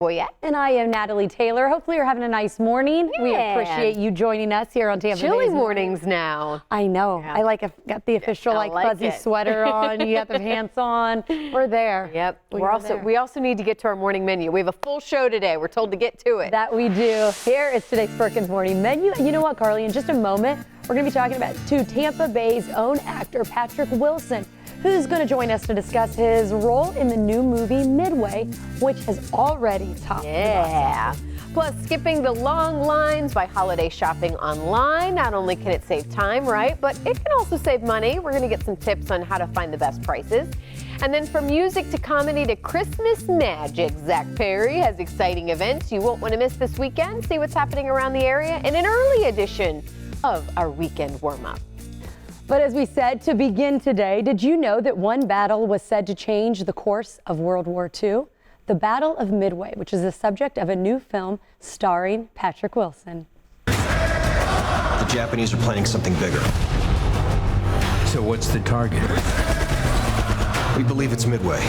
Boyette. And I am Natalie Taylor. Hopefully you're having a nice morning. Yeah. We appreciate you joining us here on Tampa Chilly Bay's mornings now. I know. Yeah. I've got the official I like fuzzy it. sweater on. You got the pants on. We're there. Yep. There. We also need to get to our morning menu. We have a full show today. We're told to get to it. That we do. Here is today's Perkins morning menu. And you know what, Carly? In just a moment, we're going to be talking to Tampa Bay's own actor, Patrick Wilson, who's going to join us to discuss his role in the new movie Midway, which has already topped the box office. Plus, skipping the long lines by holiday shopping online. Not only can it save time, right, but it can also save money. We're going to get some tips on how to find the best prices. And then from music to comedy to Christmas magic, Zach Perry has exciting events you won't want to miss this weekend. See what's happening around the area in an early edition of our weekend warm-up. But as we said to begin today, did you know that one battle was said to change the course of World War II? The Battle of Midway, which is the subject of a new film starring Patrick Wilson. The Japanese are planning something bigger. So what's the target? We believe it's Midway.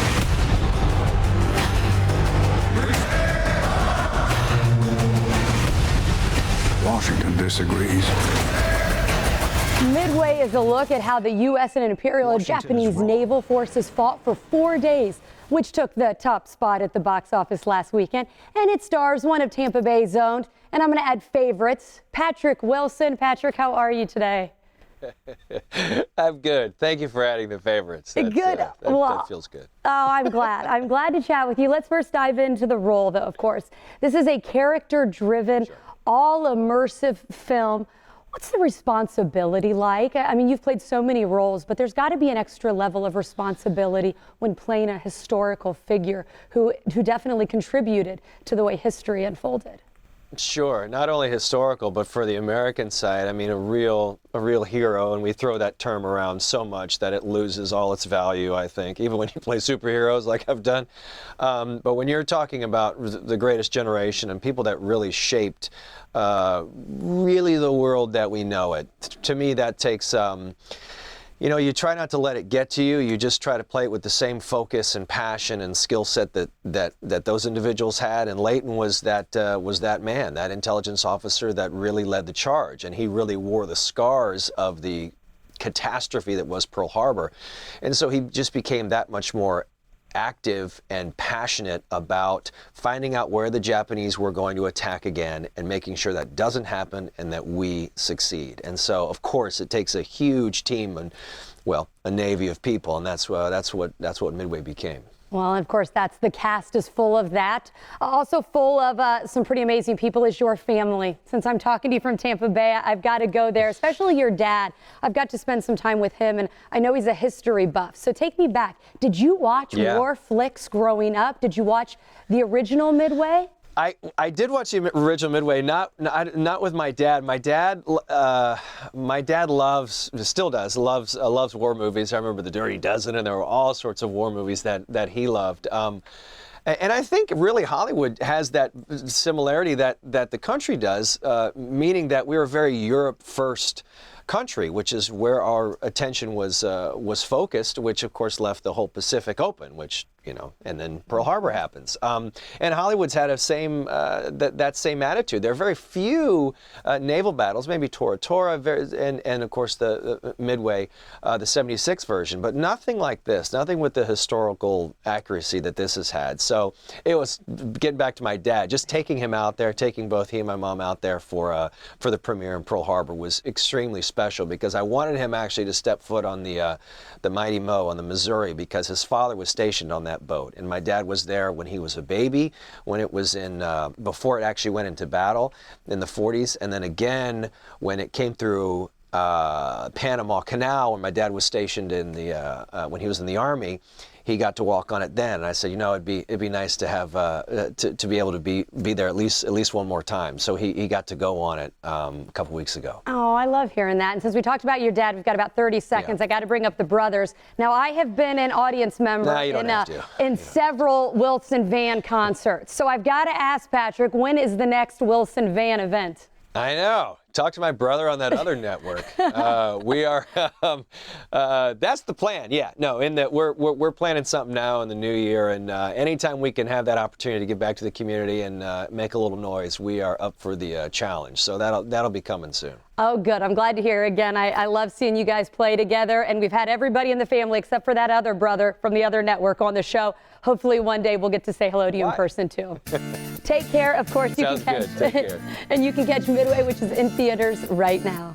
Washington disagrees. Midway is a look at how the U.S. and Imperial Japanese naval forces fought for 4 days, which took the top spot at the box office last weekend. And it stars one of Tampa Bay's own, and I'm going to add favorites, Patrick Wilson. Patrick, how are you today? I'm good. Thank you for adding the favorites. Good. That feels good. Oh, I'm glad. I'm glad to chat with you. Let's first dive into the role, though, of course. This is a character-driven, all-immersive film. What's the responsibility like? I mean, you've played so many roles, but there's got to be an extra level of responsibility when playing a historical figure who definitely contributed to the way history unfolded. Sure, not only historical, but for the American side, I mean, a real hero, and we throw that term around so much that it loses all its value, I think, even when you play superheroes like I've done. But when you're talking about the greatest generation and people that really shaped really the world that we know it, to me that takes you try not to let it get to you. You just try to play it with the same focus and passion and skill set that those individuals had. And Leighton was that man, that intelligence officer that really led the charge. And he really wore the scars of the catastrophe that was Pearl Harbor. And so he just became that much more active and passionate about finding out where the Japanese were going to attack again and making sure that doesn't happen and that we succeed. And so, of course, it takes a huge team and, well, a navy of people, and that's what Midway became. Well, and of course, the cast is full of that. Also full of some pretty amazing people is your family. Since I'm talking to you from Tampa Bay, I've got to go there, especially your dad. I've got to spend some time with him, and I know he's a history buff. So take me back. Did you watch war flicks growing up? Did you watch the original Midway? I did watch the original Midway, not with my dad. My dad still loves war movies. I remember The Dirty Dozen, and there were all sorts of war movies that he loved. And I think really Hollywood has that similarity that the country does, meaning that we're a very Europe first country, which is where our attention was focused, which of course left the whole Pacific open, which, and then Pearl Harbor happens. And Hollywood's had that same attitude. There are very few naval battles, maybe Tora Tora, and of course the Midway, the 76 version, but nothing like this, nothing with the historical accuracy that this has had. So it was, getting back to my dad, just taking him out there, taking both he and my mom out there for the premiere in Pearl Harbor was extremely special, because I wanted him actually to step foot on the Mighty Mo on the Missouri, because his father was stationed on that boat, and my dad was there when he was a baby, when it was before it actually went into battle in the 40s, and then again when it came through Panama Canal, when my dad was stationed when he was in the Army. He got to walk on it then, and I said, it'd be nice to have to be able to be there at least one more time. So he got to go on it a couple weeks ago. Oh, I love hearing that. And since we talked about your dad, we've got about 30 seconds. I got to bring up the brothers. Now, I have been an audience member in several Wilson Van concerts. So I've got to ask Patrick, when is the next Wilson Van event? I know. Talk to my brother on that other network. We are. That's the plan. Yeah. No. In that we're planning something now in the new year, and anytime we can have that opportunity to give back to the community and make a little noise, we are up for the challenge. So that'll be coming soon. Oh, good. I'm glad to hear. Again, I love seeing you guys play together, and we've had everybody in the family except for that other brother from the other network on the show. Hopefully one day we'll get to say hello to you in person too. Take care. Of course, you Sounds can catch good. Take care. and you can catch Midway, which is in theaters right now.